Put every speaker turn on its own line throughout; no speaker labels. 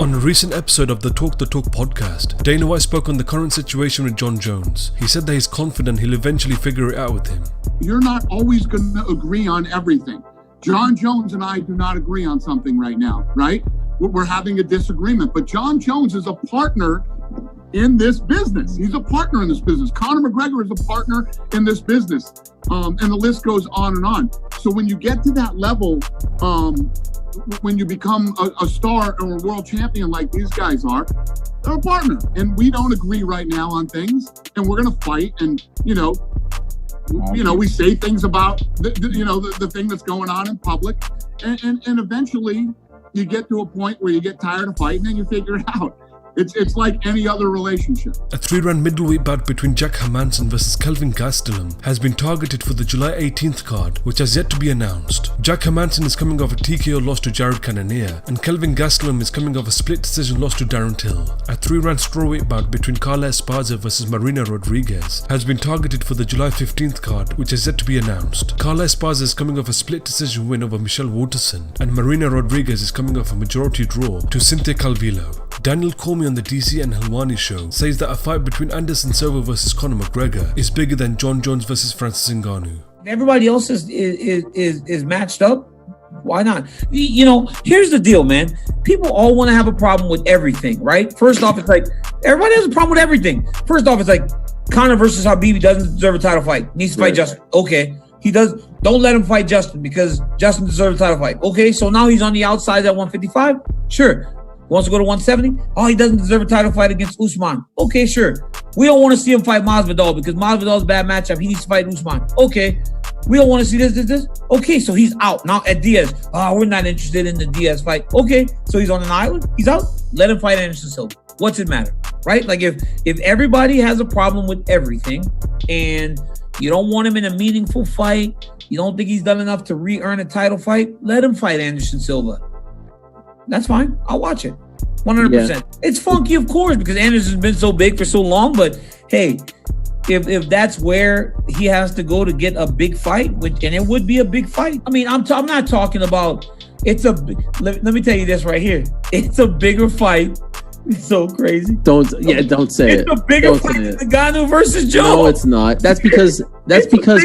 On a recent episode of the Talk podcast, Dana White spoke on the current situation with Jon Jones. He said that he's confident he'll eventually figure it out with him.
You're not always going to agree on everything. Jon Jones and I do not agree on something right now, right? We're having a disagreement, but Jon Jones is a partner in this business. He's a partner in this business. Conor McGregor is a partner in this business. And the list goes on and on. So when you get to that level, when you become a star or a world champion like these guys are, they're a partner. And we don't agree right now on things, and we're going to fight. And, we say things about, the thing that's going on in public. And eventually you get to a point where you get tired of fighting and you figure it out. It's like any other relationship.
A 3-round middleweight bout between Hermansson vs Kelvin Gastelum has been targeted for the July 18th card, which has yet to be announced. Hermansson is coming off a TKO loss to Jared Cannonier, and Kelvin Gastelum is coming off a split decision loss to Darren Till. A 3-round strawweight bout between Carla Esparza vs Marina Rodriguez has been targeted for the July 15th card, which has yet to be announced. Carla Esparza is coming off a split decision win over Michelle Waterson, and Marina Rodriguez is coming off a majority draw to Cynthia Calvillo. Daniel Cormier on the DC and Helwani show says that a fight between Anderson Silva versus Conor McGregor is bigger than Jon Jones versus Francis Ngannou.
Everybody else is matched up. Why not? Here's the deal, man. People all want to have a problem with everything, right? First off, it's like everybody has a problem with everything. First off, it's like Conor versus Habib doesn't deserve a title fight. Needs to fight Justin. Okay. He does. Don't let him fight Justin because Justin deserves a title fight. Okay. So now he's on the outside at 155. Sure. Wants to go to 170? Oh, he doesn't deserve a title fight against Usman. Okay, sure. We don't want to see him fight Masvidal because Masvidal's a bad matchup. He needs to fight Usman. Okay. We don't want to see this. Okay, so he's out. Now at Diaz. We're not interested in the Diaz fight. Okay, so he's on an island. He's out. Let him fight Anderson Silva. What's it matter? Right? Like if everybody has a problem with everything and you don't want him in a meaningful fight, you don't think he's done enough to re-earn a title fight, let him fight Anderson Silva. That's fine. I'll watch it. 100%. Yeah. It's funky, of course, because Anderson's been so big for so long. But hey, if that's where he has to go to get a big fight, and it would be a big fight. I mean, I'm not talking about. Let me tell you this right here. It's a bigger fight. It's so crazy.
Don't say it.
It's a bigger fight than Ngannou versus Joe.
No, it's not. That's because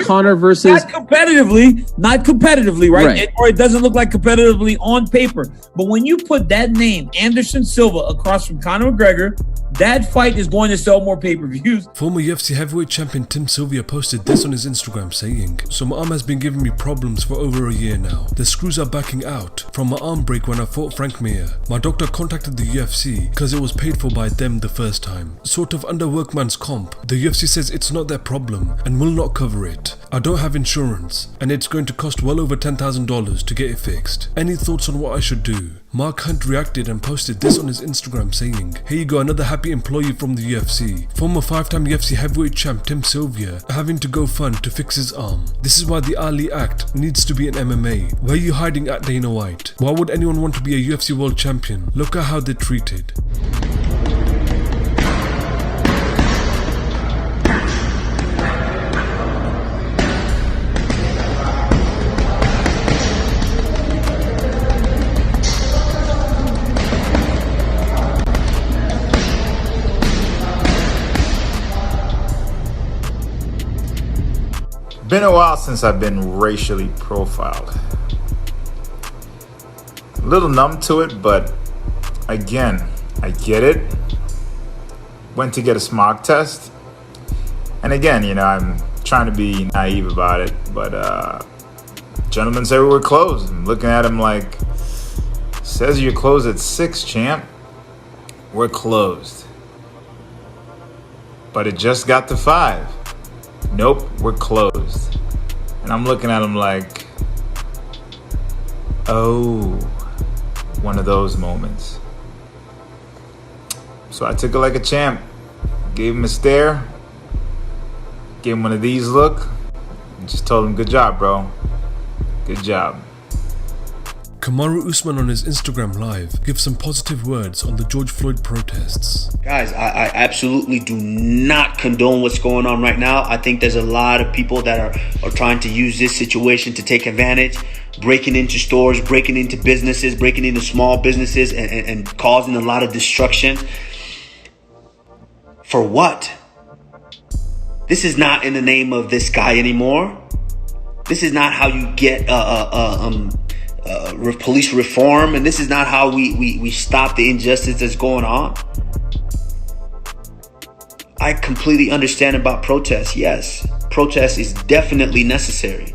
Conor versus
not competitively, right? Or it doesn't look like competitively on paper. But when you put that name, Anderson Silva, across from Conor McGregor, that fight is going to sell more pay-per-views.
Former UFC heavyweight champion Sylvia posted this on his Instagram saying, "So my arm has been giving me problems for over a year now. The screws are backing out from my arm break when I fought Frank Mir. My doctor contacted the UFC because it was paid for by them the first time. Sort of under workman's comp. The UFC says it's not their problem and will not cover it. I don't have insurance and it's going to cost well over $10,000 to get it fixed. Any thoughts on what I should do?" Mark Hunt reacted and posted this on his Instagram saying, "Here you go, another happy employee from the UFC. Former 5-time UFC heavyweight champ Sylvia having to go fund to fix his arm. This is why the Ali Act needs to be in MMA. Where are you hiding at, Dana White? Why would anyone want to be a UFC world champion? Look at how they're treated."
Been a while since I've been racially profiled. A little numb to it, but again, I get it. Went to get a smog test. And again, I'm trying to be naive about it, but gentlemen said we were closed. I'm looking at him like, says you're closed at 6, champ. We're closed. But it just got to 5. Nope, we're closed. And I'm looking at him like, oh, one of those moments. So I took it like a champ. Gave him a stare. Gave him one of these look. And just told him, good job, bro. Good job.
Kamaru Usman on his Instagram live gives some positive words on the George Floyd protests.
Guys, I absolutely do not condone what's going on right now. I think there's a lot of people that are trying to use this situation to take advantage, breaking into stores, breaking into businesses, breaking into small businesses and causing a lot of destruction. For what? This is not in the name of this guy anymore. This is not how you get police reform, and this is not how we stop the injustice that's going on. I completely understand about protests. Yes, protest is definitely necessary.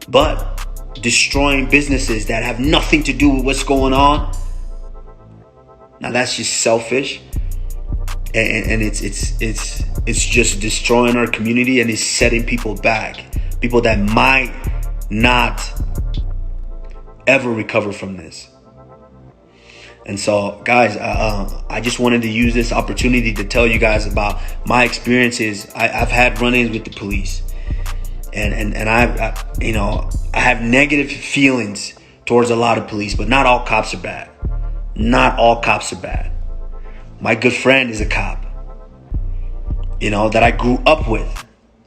But destroying businesses that have nothing to do with what's going on, now that's just selfish. And it's just destroying our community, and it's setting people back. People that might not ever recover from this. And so, guys, I just wanted to use this opportunity to tell you guys about my experiences. I've had run-ins with the police, and I have negative feelings towards a lot of police, but not all cops are bad. Not all cops are bad. My good friend is a cop, that I grew up with.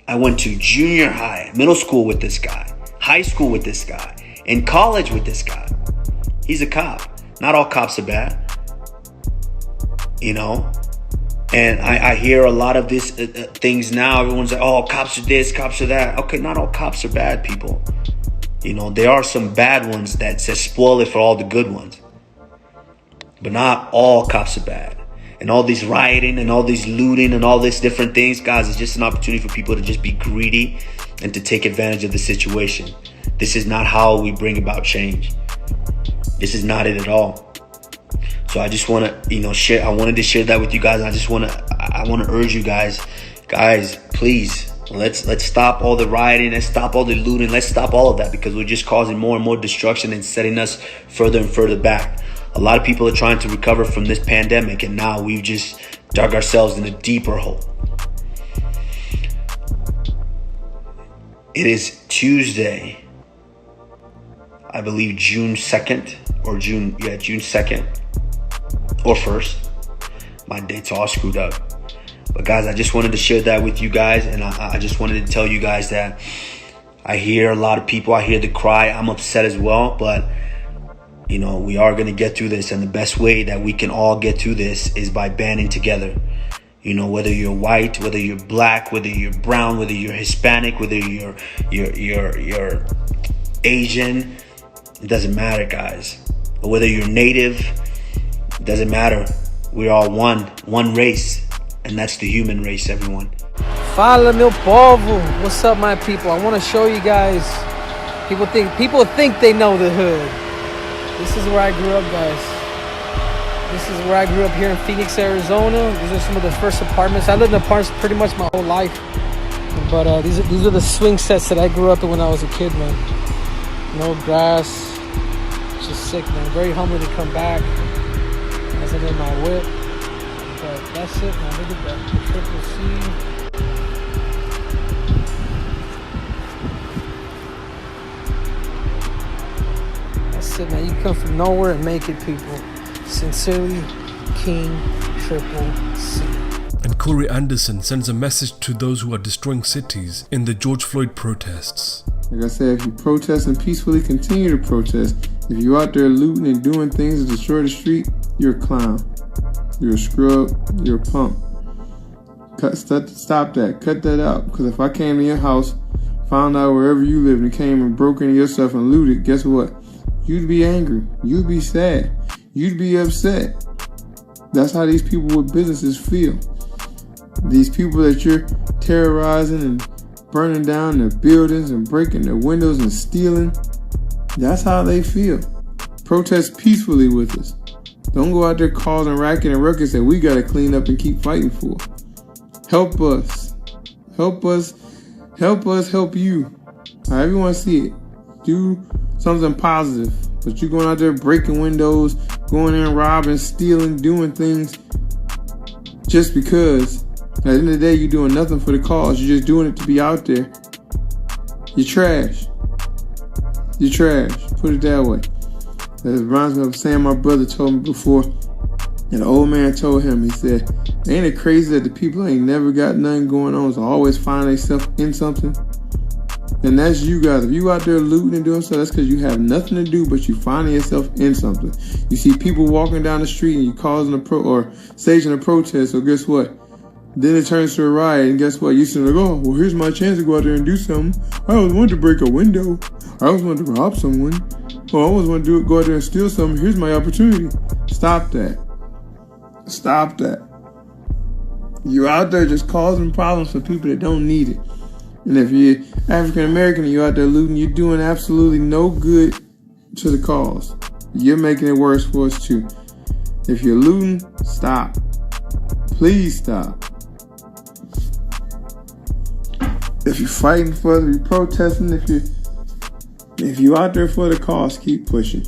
I went to junior high, middle school with this guy, high school with this guy, in college with this guy. He's a cop. Not all cops are bad, And I hear a lot of these things now. Everyone's like, oh, cops are this, cops are that. Okay, not all cops are bad, people. There are some bad ones that spoil it for all the good ones. But not all cops are bad. And all these rioting and all these looting and all these different things, guys, it's just an opportunity for people to just be greedy and to take advantage of the situation. This is not how we bring about change. This is not it at all. So I just want to, share. I wanted to share that with you guys. I want to urge you guys, please, let's stop all the rioting. Let's stop all the looting. Let's stop all of that, because we're just causing more and more destruction and setting us further and further back. A lot of people are trying to recover from this pandemic, and now we've just dug ourselves in a deeper hole. It is Tuesday, I believe June 2nd or June 2nd or 1st. My date's all screwed up. But guys, I just wanted to share that with you guys, and I just wanted to tell you guys that I hear a lot of people, I hear the cry. I'm upset as well, but we are going to get through this, and the best way that we can all get through this is by banding together. Whether you're white, whether you're black, whether you're brown, whether you're Hispanic, whether you're Asian, it doesn't matter, guys. Or whether you're native, it doesn't matter. We're all one race, and that's the human race, everyone.
Fala, meu povo. What's up, my people? I want to show you guys. People think they know the hood. This is where I grew up, guys. This is where I grew up here in Phoenix, Arizona. These are some of the first apartments. I lived in apartments pretty much my whole life. But these are the swing sets that I grew up in when I was a kid, man. No grass. It's just sick, man. Very humbling to come back. As I'm in my whip. But that's it, man. Look at that. The Triple C. Man, you come from nowhere and make it, people. Sincerely, King Triple C.
And Corey Anderson sends a message to those who are destroying cities in the George Floyd protests.
Like I said, if you protest and peacefully continue to protest, if you're out there looting and doing things to destroy the street, you're a clown. You're a scrub. You're a punk. Stop that. Cut that out. Because if I came to your house, found out wherever you live, and came and broke into your stuff and looted, guess what? You'd be angry. You'd be sad. You'd be upset. That's how these people with businesses feel. These people that you're terrorizing and burning down their buildings and breaking their windows and stealing, that's how they feel. Protest peacefully with us. Don't go out there causing racket and ruckus that we got to clean up and keep fighting for. Help us. Help us. Help us help you. However you want to see it. Do something positive. But you're going out there breaking windows, going in, robbing, stealing, doing things just because at the end of the day you're doing nothing for the cause. You're just doing it to be out there. You're trash. You're trash. Put it that way. It reminds me of saying my brother told me before. And the old man told him, he said, ain't it crazy that the people ain't never got nothing going on, so always find themselves in something? And that's you guys. If you out there looting and doing stuff, that's because you have nothing to do, but you finding yourself in something. You see people walking down the street and you causing staging a protest, so guess what? Then it turns to a riot, and guess what? You say, like, oh, well, here's my chance to go out there and do something. I always wanted to break a window. I always wanted to rob someone. Or I always want to go out there and steal something. Here's my opportunity. Stop that. Stop that. You're out there just causing problems for people that don't need it. And if you're African American and you're out there looting, you're doing absolutely no good to the cause. You're making it worse for us too. If you're looting, stop. Please stop. If you're fighting for it, if you're protesting, if you're out there for the cause, keep pushing.